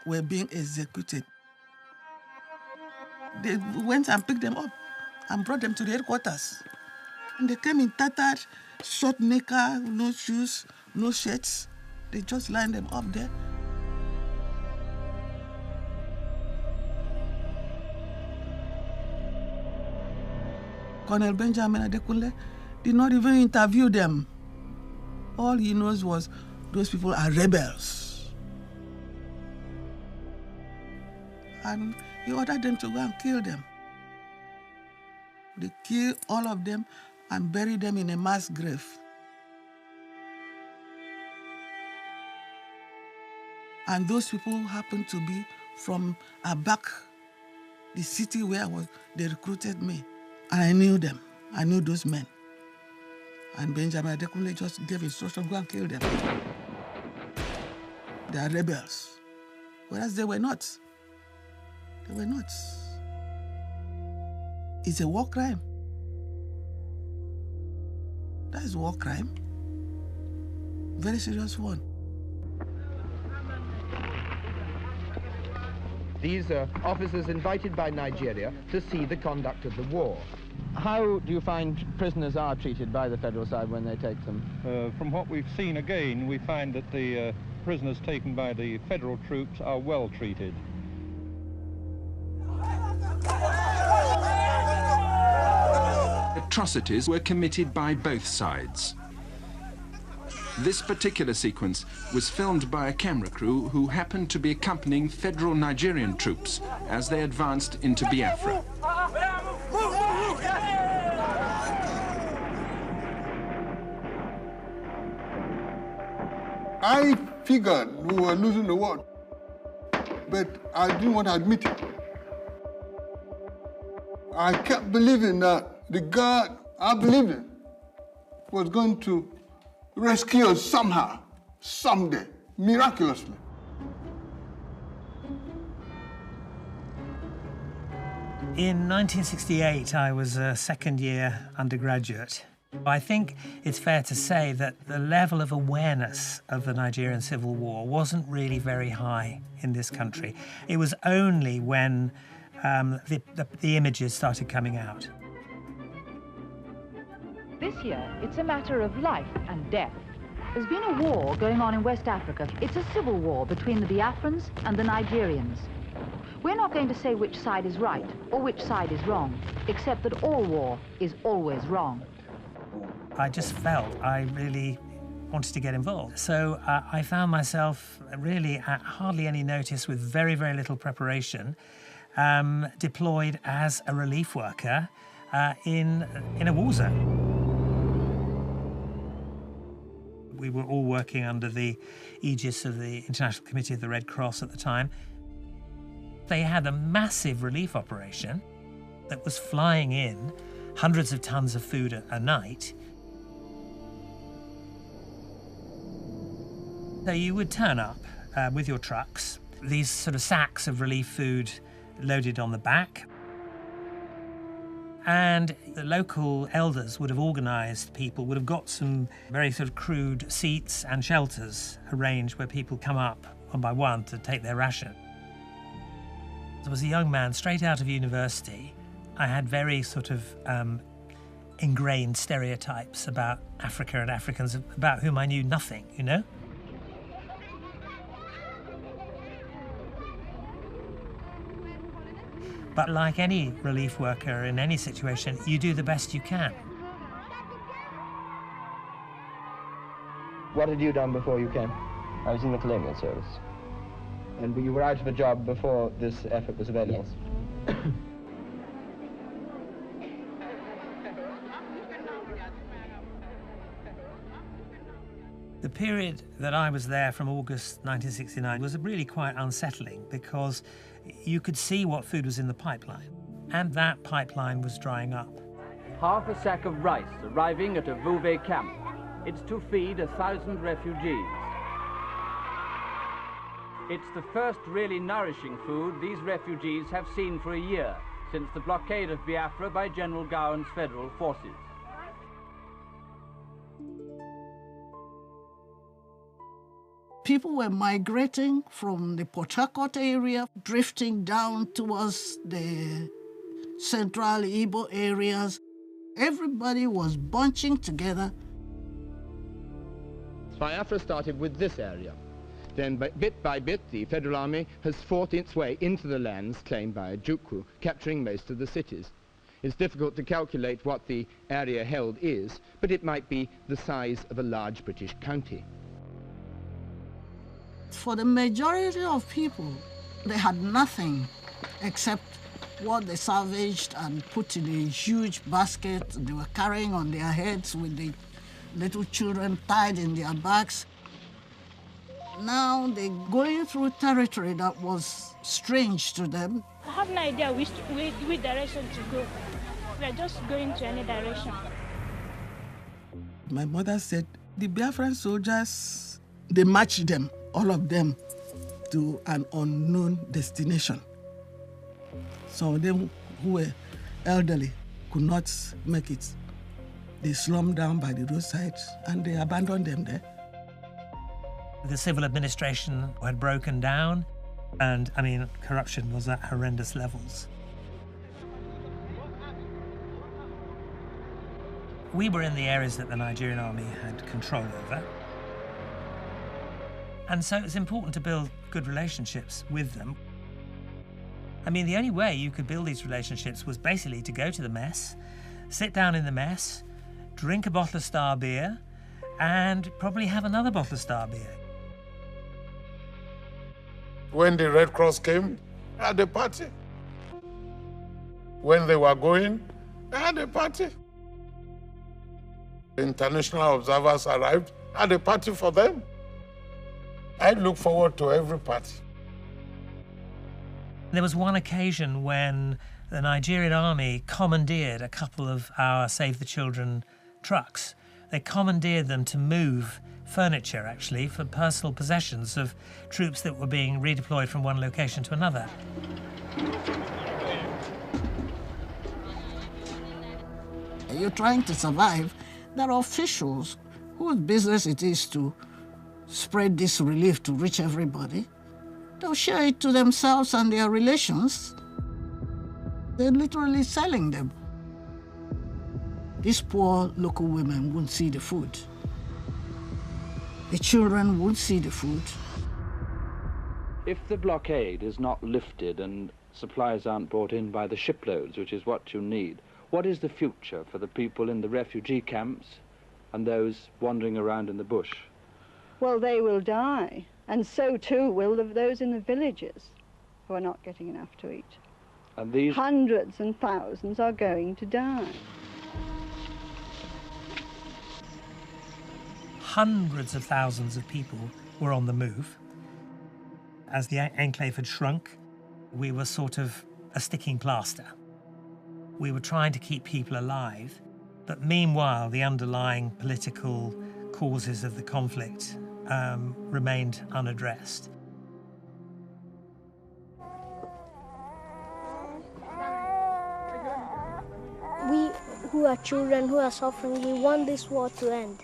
were being executed. They went and picked them up and brought them to the headquarters. And they came in tattered, short knicker, no shoes, no shirts. They just lined them up there. Colonel Benjamin Adekunle did not even interview them. All he knows was those people are rebels. And he ordered them to go and kill them. They killed all of them and buried them in a mass grave. And those people happened to be from Abak, the city where they recruited me. And I knew them. I knew those men. And Benjamin Adekunle just gave instruction, go and kill them. They are rebels. Whereas they were not. They were not. It's a war crime. That is a war crime. Very serious one. These are officers invited by Nigeria to see the conduct of the war. How do you find prisoners are treated by the federal side when they take them? From what we've seen again, we find that the prisoners taken by the federal troops are well treated. Atrocities were committed by both sides. This particular sequence was filmed by a camera crew who happened to be accompanying federal Nigerian troops as they advanced into Biafra. I figured we were losing the war, but I didn't want to admit it. I kept believing that the God I believed in was going to rescue us somehow, someday, miraculously. In 1968, I was a second-year undergraduate. I think it's fair to say that the level of awareness of the Nigerian Civil War wasn't really very high in this country. It was only when the images started coming out. This year, it's a matter of life and death. There's been a war going on in West Africa. It's a civil war between the Biafrans and the Nigerians. We're not going to say which side is right or which side is wrong, except that all war is always wrong. I just felt I really wanted to get involved. So I found myself really at hardly any notice, with very, very little preparation, deployed as a relief worker in a war zone. We were all working under the aegis of the International Committee of the Red Cross at the time. They had a massive relief operation that was flying in hundreds of tons of food a night. So you would turn up with your trucks, these sort of sacks of relief food loaded on the back. And the local elders would have organised people, would have got some very sort of crude seats and shelters arranged where people come up one by one to take their ration. I was a young man straight out of university. I had very sort of ingrained stereotypes about Africa and Africans, about whom I knew nothing, you know? But like any relief worker in any situation, you do the best you can. What had you done before you came? I was in the colonial service. And you were out of a job before this effort was available? Yes. The period that I was there from August 1969 was really quite unsettling because you could see what food was in the pipeline, and that pipeline was drying up. Half a sack of rice arriving at a Vouvet camp. It's to feed 1,000 refugees. It's the first really nourishing food these refugees have seen for a year since the blockade of Biafra by General Gowan's federal forces. People were migrating from the Port Harcourt area, drifting down towards the central Igbo areas. Everybody was bunching together. Biafra started with this area. Then, bit by bit, the Federal Army has fought its way into the lands claimed by Ojukwu, capturing most of the cities. It's difficult to calculate what the area held is, but it might be the size of a large British county. For the majority of people, they had nothing except what they salvaged and put in a huge basket they were carrying on their heads with the little children tied in their backs. Now they're going through territory that was strange to them. I have no idea which direction to go. We're just going to any direction. My mother said the Biafran soldiers, they marched them, all of them, to an unknown destination. Some of them who were elderly could not make it. They slumped down by the roadside and they abandoned them there. The civil administration had broken down, and, I mean, corruption was at horrendous levels. We were in the areas that the Nigerian army had control over. And so it's important to build good relationships with them. I mean, the only way you could build these relationships was basically to go to the mess, sit down in the mess, drink a bottle of Star beer, and probably have another bottle of Star beer. When the Red Cross came, they had a party. When they were going, they had a party. International observers arrived, had a party for them. I look forward to every party. There was one occasion when the Nigerian army commandeered a couple of our Save the Children trucks. They commandeered them to move furniture, actually, for personal possessions of troops that were being redeployed from one location to another. You're trying to survive. There are officials whose business it is to spread this relief to reach everybody. They'll share it to themselves and their relations. They're literally selling them. These poor local women won't see the food. The children won't see the food. If the blockade is not lifted and supplies aren't brought in by the shiploads, which is what you need, what is the future for the people in the refugee camps and those wandering around in the bush? Well, they will die, and so too will those in the villages who are not getting enough to eat. And these hundreds and thousands are going to die. Hundreds of thousands of people were on the move. As the enclave had shrunk, we were sort of a sticking plaster. We were trying to keep people alive, but meanwhile, the underlying political causes of the conflict remained unaddressed. We who are children, who are suffering, we want this war to end.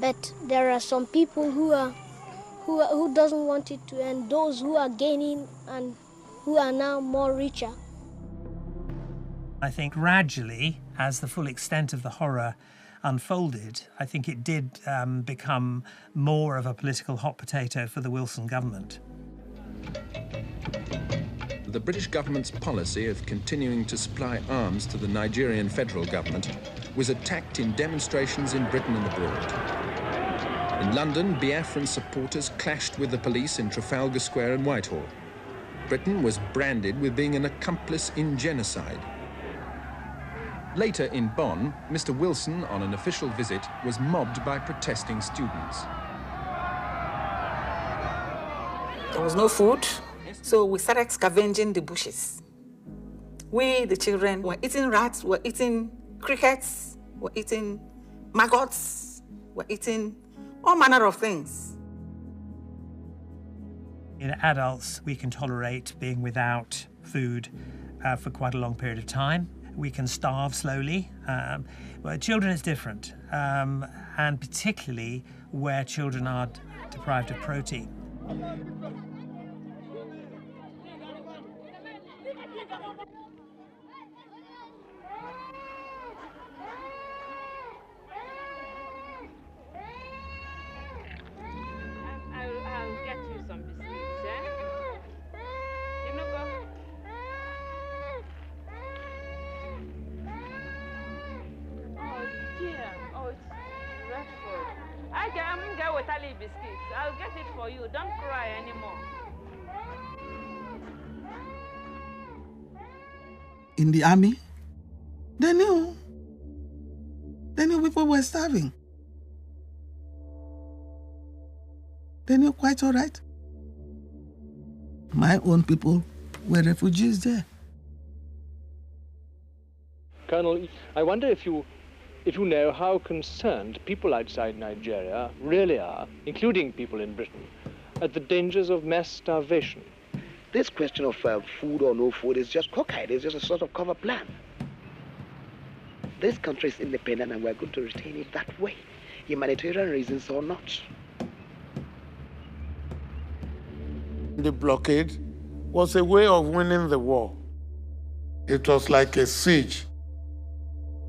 But there are some people who doesn't want it to end, those who are gaining and who are now more richer. I think gradually, as the full extent of the horror unfolded, I think it did become more of a political hot potato for the Wilson government. the British government's policy of continuing to supply arms to the Nigerian federal government was attacked in demonstrations in Britain and abroad. In London, Biafran supporters clashed with the police in Trafalgar Square and Whitehall. Britain was branded with being an accomplice in genocide. Later in Bonn, Mr. Wilson, on an official visit, was mobbed by protesting students. There was no food, so we started scavenging the bushes. We, the children, were eating rats, were eating crickets, were eating maggots, were eating all manner of things. In adults, we can tolerate being without food for quite a long period of time. We can starve slowly. But children is different, and particularly where children are deprived of protein. I'll get you some biscuits, eh? You know, go. Oh dear, oh it's dreadful. I'm going with Ali biscuits. I'll get it for you. Don't cry anymore. In the army, they knew people were starving. They knew quite all right. My own people were refugees there. Colonel, I wonder if you know how concerned people outside Nigeria really are, including people in Britain, at the dangers of mass starvation. This question of food or no food is just cockeyed. It's just a sort of cover plan. This country is independent and we're going to retain it that way, humanitarian reasons or not. The blockade was a way of winning the war. It was like a siege.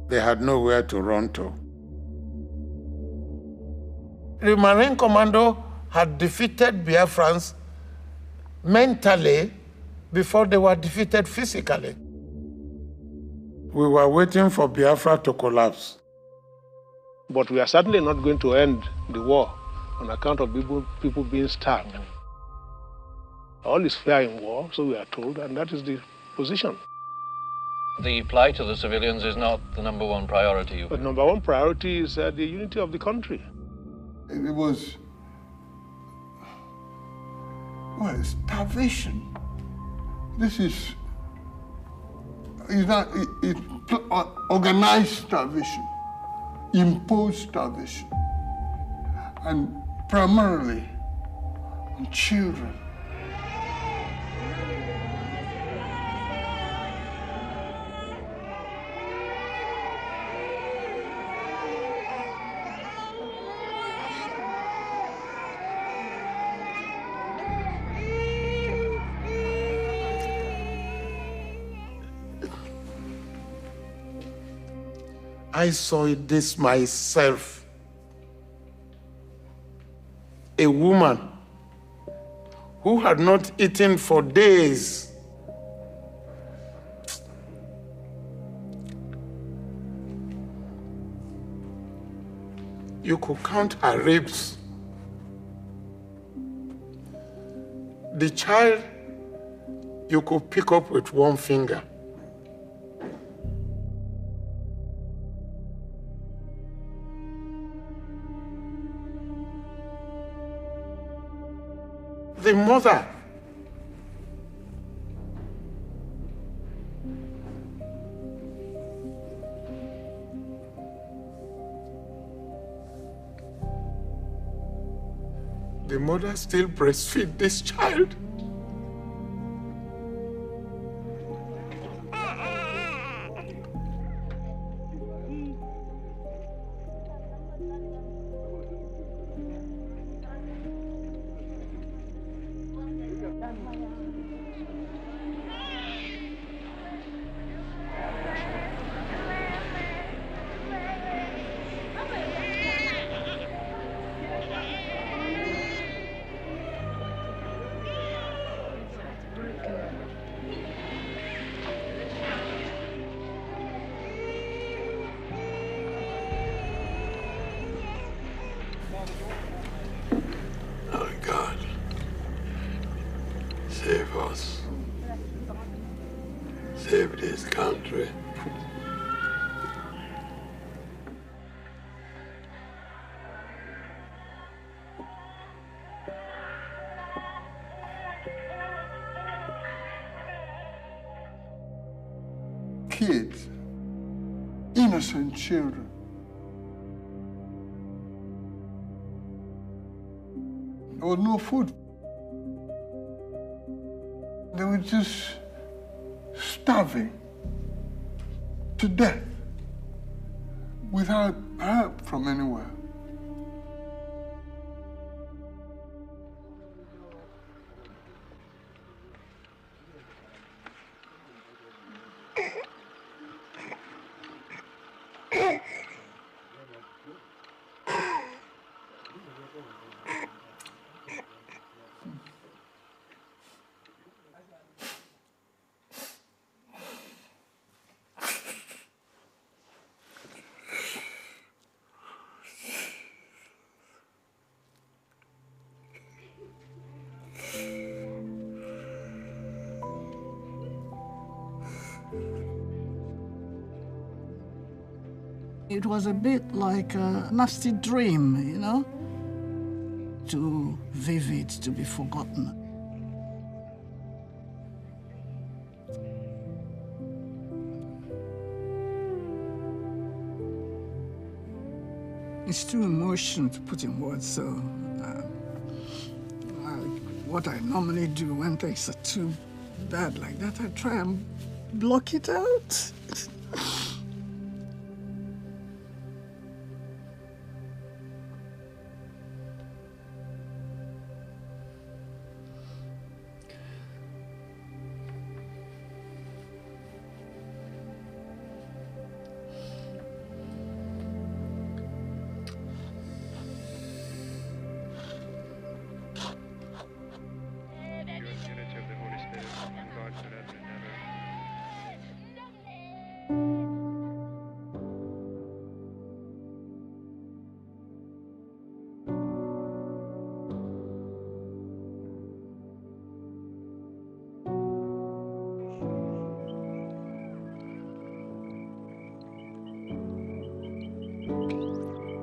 They had nowhere to run to. The Marine Commando had defeated Biafrans mentally before they were defeated physically. We were waiting for Biafra to collapse. But we are certainly not going to end the war on account of people being starved. All is fair in war, so we are told, and that is the position. The plight of the civilians is not the #1 priority. But #1 priority is the unity of the country. It was, well, starvation. This is not organized starvation, imposed starvation, and primarily on children. I saw this myself. A woman who had not eaten for days. You could count her ribs. The child, you could pick up with one finger. The mother, still breastfeed this child. us save this country. Kids, innocent children, there was no food. They were just starving to death without help from anywhere. It was a bit like a nasty dream, you know, too vivid to be forgotten. It's too emotional to put in words, so what I normally do when things are too bad like that, I try and block it out.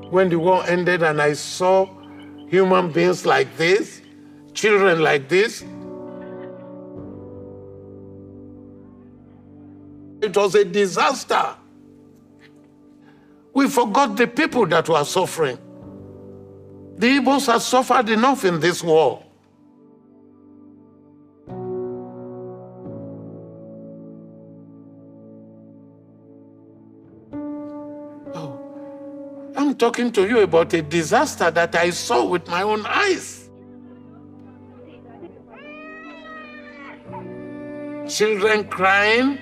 When the war ended and I saw human beings like this, children like this, it was a disaster. We forgot the people that were suffering. The Igbos have suffered enough in this war. I'm talking to you about a disaster that I saw with my own eyes. Children crying,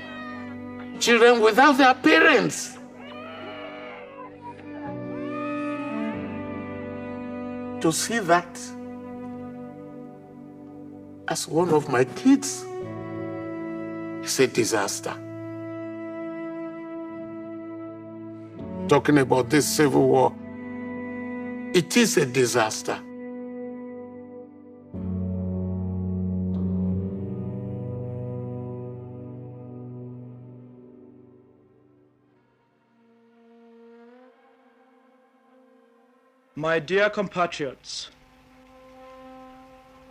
children without their parents. To see that as one of my kids is a disaster. Talking about this civil war, it is a disaster. My dear compatriots,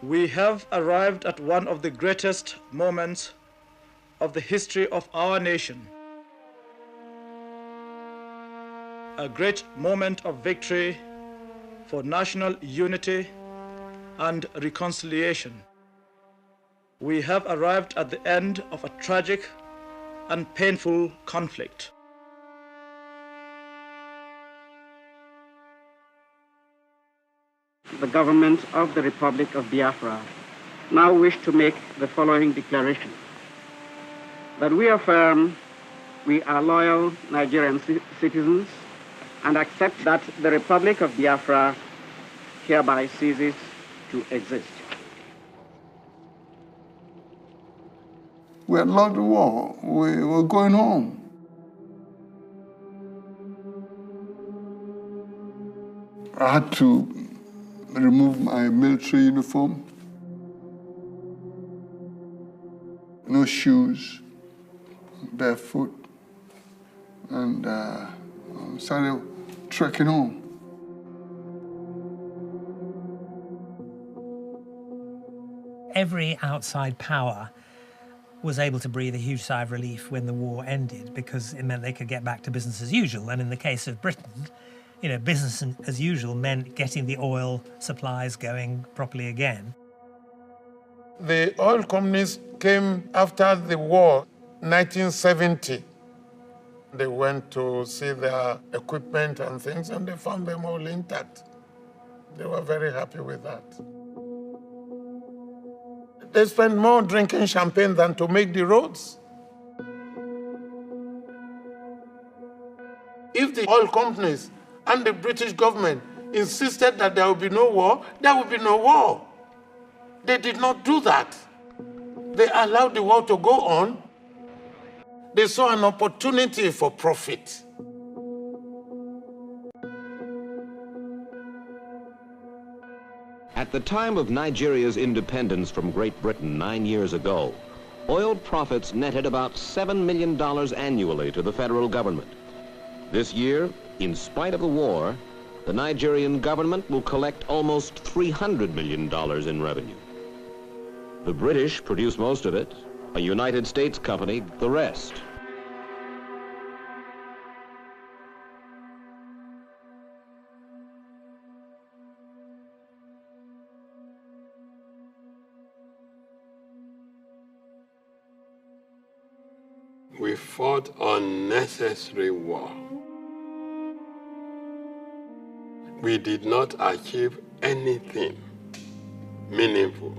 we have arrived at one of the greatest moments of the history of our nation. A great moment of victory for national unity and reconciliation. We have arrived at the end of a tragic and painful conflict. The government of the Republic of Biafra now wish to make the following declaration: that we affirm we are loyal Nigerian citizens and accept that the Republic of Biafra hereby ceases to exist. We had lost the war. We were going home. I had to remove my military uniform no shoes, barefoot, and started trekking home. Every outside power was able to breathe a huge sigh of relief when the war ended, because it meant they could get back to business as usual. And in the case of Britain, you know, business as usual meant getting the oil supplies going properly again. The oil companies came after the war, 1970. They went to see their equipment and things, and they found them all intact. They were very happy with that. They spent more drinking champagne than to make the roads. If the oil companies and the British government insisted that there would be no war, there would be no war. They did not do that. They allowed the war to go on. They saw an opportunity for profit. At the time of Nigeria's independence from Great Britain 9 years ago, oil profits netted about $7 million annually to the federal government. This year, in spite of the war, the Nigerian government will collect almost $300 million in revenue. The British produce most of it, a United States company the rest. We fought unnecessary war. We did not achieve anything meaningful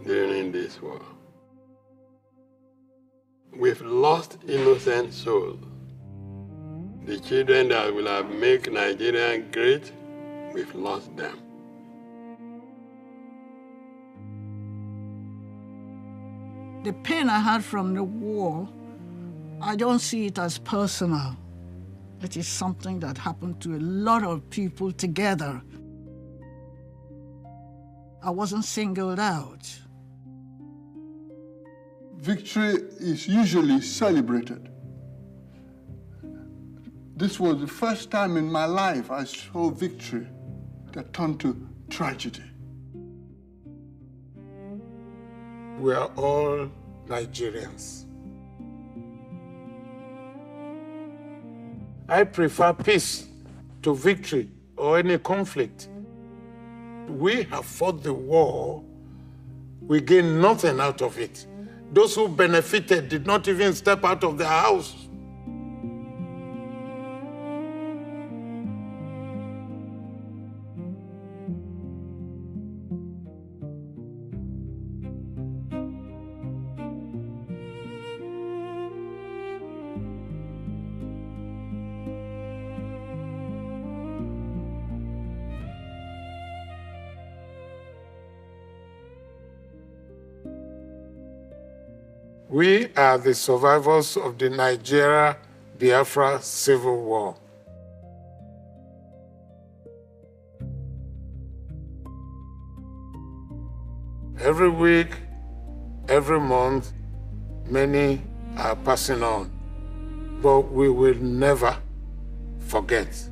during this war. We've lost innocent souls. The children that will have made Nigeria great, we've lost them. The pain I had from the war, I don't see it as personal. It is something that happened to a lot of people together. I wasn't singled out. Victory is usually celebrated. This was the first time in my life I saw victory that turned to tragedy. We are all Nigerians. I prefer peace to victory or any conflict. We have fought the war. We gained nothing out of it. Those who benefited did not even step out of their house. We are the survivors of the Nigeria-Biafra civil war. Every week, every month, many are passing on, but we will never forget.